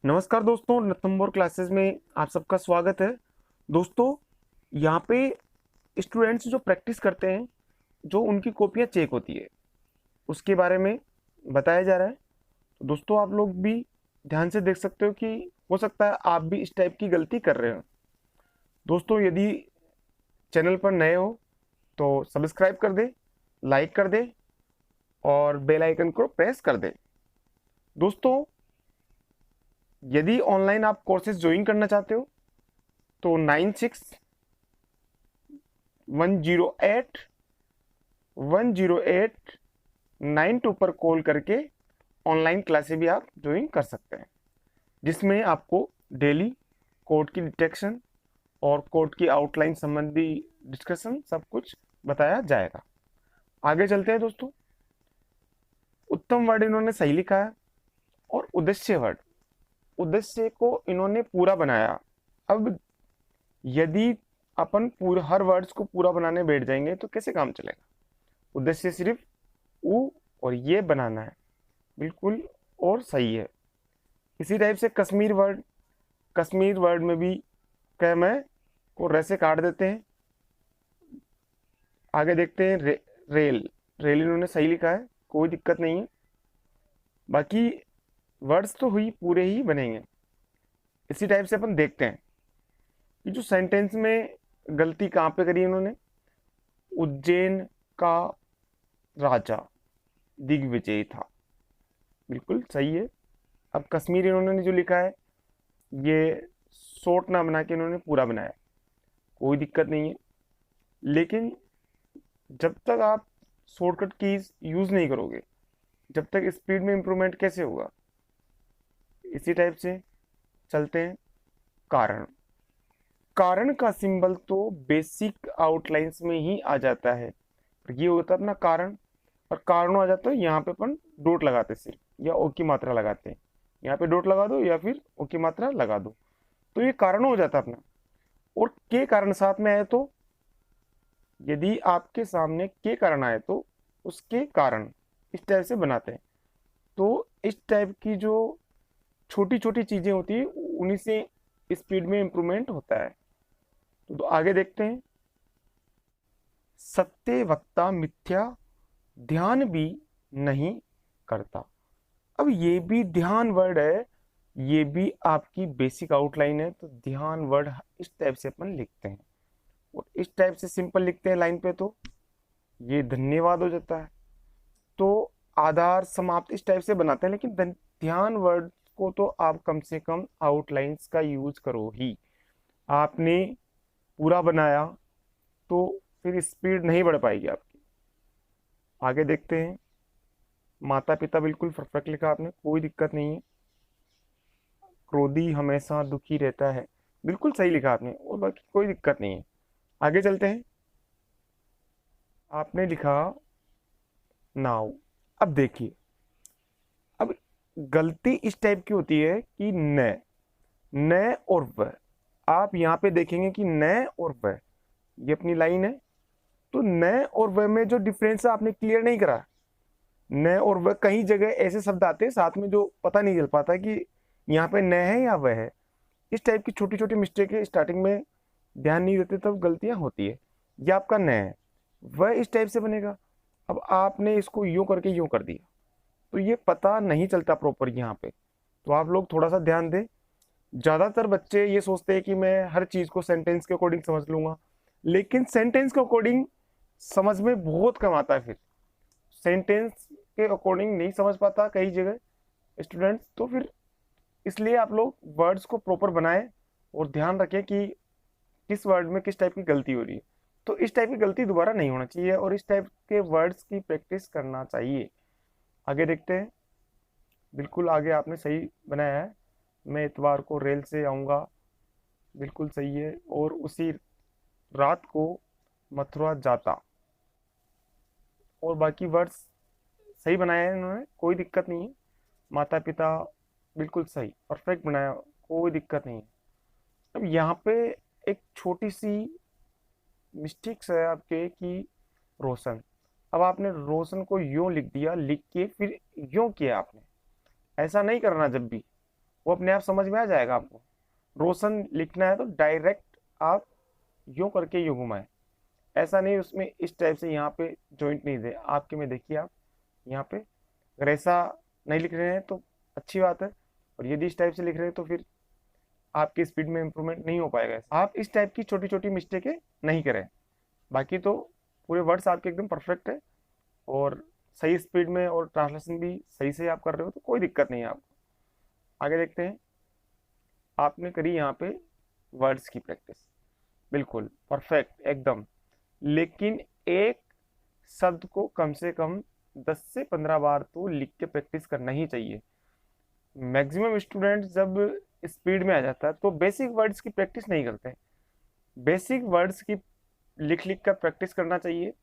नमस्कार दोस्तों, number classes में आप सबका स्वागत है। दोस्तों, यहाँ पे स्टूडेंट्स जो प्रैक्टिस करते हैं, जो उनकी कॉपियाँ चेक होती है, उसके बारे में बताया जा रहा है। तो दोस्तों, आप लोग भी ध्यान से देख सकते हो कि हो सकता है आप भी इस टाइप की गलती कर रहे हो। दोस्तों, यदि चैनल पर नए हो तो सब्सक्राइब कर दे, लाइक कर दे और बेल आइकन को प्रेस कर दे। दोस्तों, यदि ऑनलाइन आप कोर्सेज ज्वाइन करना चाहते हो तो 96-108-108-92 पर कॉल करके ऑनलाइन क्लासेस भी आप ज्वाइन कर सकते हैं, जिसमें आपको डेली कोड की डिटेक्शन और कोड की आउटलाइन संबंधी डिस्कशन सब कुछ बताया जाएगा। आगे चलते हैं दोस्तों। उत्तम वर्ड इन्होंने सही लिखा है और उद्देश्य वर्ड, उद्देश्य को इन्होंने पूरा बनाया। अब यदि अपन पूरा हर वर्ड्स को पूरा बनाने बैठ जाएंगे तो कैसे काम चलेगा। उद्देश्य सिर्फ उ और ये बनाना है, बिल्कुल और सही है। इसी टाइप से कश्मीर वर्ड में भी क में को रे से काट देते हैं। आगे देखते हैं रेल रेल इन्होंने सही लिखा है, कोई दिक्कत नहीं है। बाकी वर्ड्स तो हुई पूरे ही बनेंगे। इसी टाइप से अपन देखते हैं कि जो सेंटेंस में गलती कहाँ पे करी इन्होंने। उज्जैन का राजा दिग्विजय था, बिल्कुल सही है। अब कश्मीर इन्होंने जो लिखा है ये शॉर्ट ना बना के इन्होंने पूरा बनाया, कोई दिक्कत नहीं है। लेकिन जब तक आप शॉर्टकट कीज यूज नहीं करोगे, जब तक स्पीड में इंप्रूवमेंट कैसे होगा। इसी टाइप से चलते हैं। कारण कारण का सिंबल तो बेसिक आउटलाइंस में ही आ जाता है। ये होता है अपना कारण, और कारण आ जाता है यहाँ पे अपन डॉट लगाते सिर्फ, या ओ की मात्रा लगाते हैं। यहाँ पे डॉट लगा दो या फिर ओ की मात्रा लगा दो, तो ये कारण हो जाता है अपना। और के कारण साथ में आए तो, यदि आपके सामने के कारण आए तो उसके कारण इस टाइप से बनाते हैं। तो इस टाइप की जो छोटी छोटी चीजें होती है उन्हीं से स्पीड में इंप्रूवमेंट होता है। तो आगे देखते हैं। सत्य वक्ता मिथ्या ध्यान भी नहीं करता। अब ये भी ध्यान वर्ड है, ये भी आपकी बेसिक आउटलाइन है। तो ध्यान वर्ड इस टाइप से अपन लिखते हैं, और इस टाइप से सिंपल लिखते हैं लाइन पे तो ये धन्यवाद हो जाता है। तो आधार समाप्त इस टाइप से बनाते हैं, लेकिन ध्यान वर्ड को तो आप कम से कम आउटलाइंस का यूज करो ही। आपने पूरा बनाया तो फिर स्पीड नहीं बढ़ पाएगी आपकी। आगे देखते हैं। माता पिता बिल्कुल परफेक्ट लिखा आपने, कोई दिक्कत नहीं है। क्रोधी हमेशा दुखी रहता है, बिल्कुल सही लिखा आपने, और बाकी कोई दिक्कत नहीं है। आगे चलते हैं। आपने लिखा नाउ। अब देखिए, अब गलती इस टाइप की होती है कि न और वह। आप यहाँ पे देखेंगे कि न और वह, ये अपनी लाइन है। तो न और वह में जो डिफरेंस है आपने क्लियर नहीं करा। न और वह कई जगह ऐसे शब्द आते हैं साथ में जो पता नहीं चल पाता कि यहाँ पे न है या वह है। इस टाइप की छोटी छोटी मिस्टेक है, स्टार्टिंग में ध्यान नहीं देते तब गलतियां होती है। ये आपका न है, वह इस टाइप से बनेगा। अब आपने इसको यूं करके यूं कर दिया, तो ये पता नहीं चलता प्रॉपर यहाँ पे। तो आप लोग थोड़ा सा ध्यान दें। ज्यादातर बच्चे ये सोचते हैं कि मैं हर चीज को सेंटेंस के अकॉर्डिंग समझ लूंगा, लेकिन सेंटेंस के अकॉर्डिंग समझ में बहुत कम आता है। फिर सेंटेंस के अकॉर्डिंग नहीं समझ पाता कई जगह स्टूडेंट्स। तो फिर इसलिए आप लोग वर्ड्स को प्रॉपर बनाएं और ध्यान रखें कि किस वर्ड में किस टाइप की गलती हो रही है। तो इस टाइप की गलती दोबारा नहीं होना चाहिए, और इस टाइप के वर्ड्स की प्रैक्टिस करना चाहिए। आगे देखते हैं। बिल्कुल आगे आपने सही बनाया है। मैं इतवार को रेल से आऊँगा, बिल्कुल सही है। और उसी रात को मथुरा जाता। और बाकी वर्ड्स सही बनाए हैं इन्होंने, कोई दिक्कत नहीं है। माता पिता बिल्कुल सही परफेक्ट बनाया, कोई दिक्कत नहीं है। अब यहाँ पे एक छोटी सी मिस्टेक्स है आपके कि रोशन। अब आपने रोशन को यूं लिख दिया, लिख के फिर यूं किया आपने। ऐसा नहीं करना जब भी, वो अपने आप समझ में आ जाएगा आपको। रोशन लिखना है तो डायरेक्ट आप यूं करके यूं घुमाएं, ऐसा नहीं उसमें इस टाइप से यहाँ पे जॉइंट नहीं दे आपके में, देखिए आप यहाँ पे अगर ऐसा नहीं लिख रहे हैं तो अच्छी बात है, और यदि इस टाइप से लिख रहे हैं तो फिर आपकी स्पीड में इंप्रूवमेंट नहीं हो पाएगा। आप इस टाइप की छोटी छोटी मिस्टेकें नहीं करें, बाकी तो पूरे वर्ड्स आपके एकदम परफेक्ट है और सही स्पीड में, और ट्रांसलेशन भी सही से आप कर रहे हो तो कोई दिक्कत नहीं है आपको। आगे देखते हैं। आपने करी यहाँ पे वर्ड्स की प्रैक्टिस, बिल्कुल परफेक्ट एकदम, लेकिन एक शब्द को कम से कम 10 से 15 बार तो लिख के प्रैक्टिस करना ही चाहिए। मैक्सिमम स्टूडेंट जब स्पीड में आ जाता है तो बेसिक वर्ड्स की प्रैक्टिस नहीं करते। बेसिक वर्ड्स की लिख लिख कर प्रैक्टिस करना चाहिए।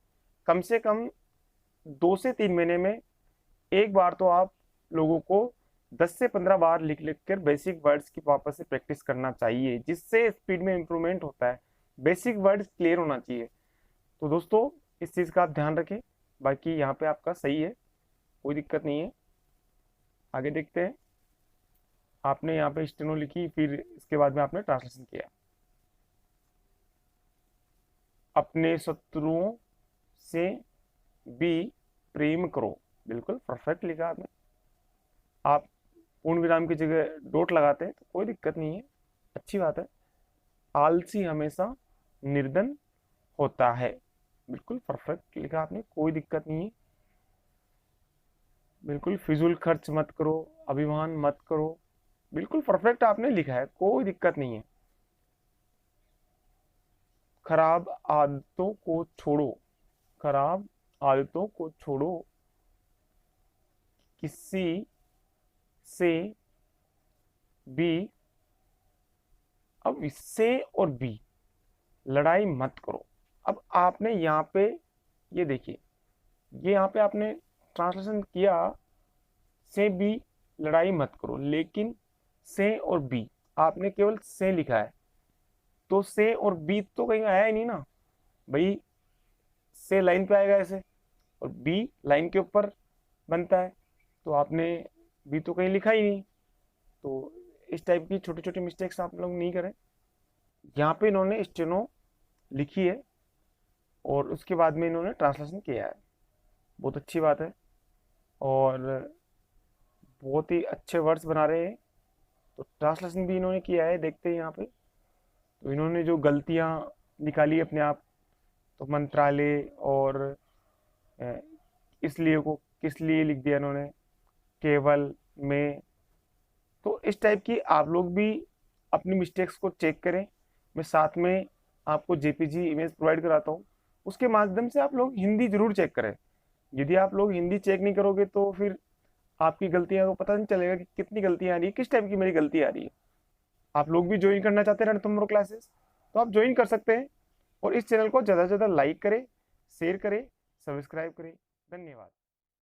कम से कम 2 से 3 महीने में एक बार तो आप लोगों को 10 से 15 बार लिख लिख कर बेसिक वर्ड्स की वापस से प्रैक्टिस करना चाहिए, जिससे स्पीड में इंप्रूवमेंट होता है। बेसिक वर्ड्स क्लियर होना चाहिए। तो दोस्तों इस चीज़ का आप ध्यान रखें। बाकी यहाँ पे आपका सही है, कोई दिक्कत नहीं है। आगे देखते हैं। आपने यहाँ पे स्टेनो लिखी, फिर इसके बाद में आपने ट्रांसलेशन किया। अपने शत्रुओं से भी प्रेम करो, बिल्कुल परफेक्ट लिखा आपने। आप पूर्ण विराम की जगह डॉट लगाते हैं तो कोई दिक्कत नहीं है, अच्छी बात है। आलसी हमेशा निर्धन होता है, बिल्कुल परफेक्ट लिखा आपने, कोई दिक्कत नहीं है। बिल्कुल फिजूल खर्च मत करो, अभिमान मत करो, बिल्कुल परफेक्ट आपने लिखा है, कोई दिक्कत नहीं है। खराब आदतों को छोड़ो, खराब आदतों को छोड़ो, किसी से भी, अब इससे और भी लड़ाई मत करो। अब आपने यहाँ पे ये देखिए, ये यहाँ पे आपने ट्रांसलेशन किया से भी लड़ाई मत करो, लेकिन से और बी आपने केवल से लिखा है, तो से और बी तो कहीं आया ही नहीं ना भाई। से लाइन पे आएगा ऐसे, और बी लाइन के ऊपर बनता है, तो आपने बी तो कहीं लिखा ही नहीं। तो इस टाइप की छोटी छोटी मिस्टेक्स आप लोग नहीं करें। यहाँ पे इन्होंने स्टेनो लिखी है और उसके बाद में इन्होंने ट्रांसलेशन किया है, बहुत अच्छी बात है, और बहुत ही अच्छे वर्ड्स बना रहे हैं। तो ट्रांसलेशन भी इन्होंने किया है, देखते हैं यहाँ पे। तो इन्होंने जो गलतियाँ निकाली अपने आप, तो मंत्रालय और इसलिए को किस लिए लिख दिया इन्होंने, केवल में। तो इस टाइप की आप लोग भी अपनी मिस्टेक्स को चेक करें। मैं साथ में आपको जेपीजी इमेज प्रोवाइड कराता हूँ, उसके माध्यम से आप लोग हिंदी जरूर चेक करें। यदि आप लोग हिंदी चेक नहीं करोगे तो फिर आपकी गलतियां को पता नहीं चलेगा कि कितनी गलतियां आ रही है, किस टाइप की मेरी गलती आ रही है। आप लोग भी ज्वाइन करना चाहते हैं रणथंभौर क्लासेस, तो आप ज्वाइन कर सकते हैं। और इस चैनल को ज़्यादा से ज़्यादा लाइक करें, शेयर करें, सब्सक्राइब करें। धन्यवाद।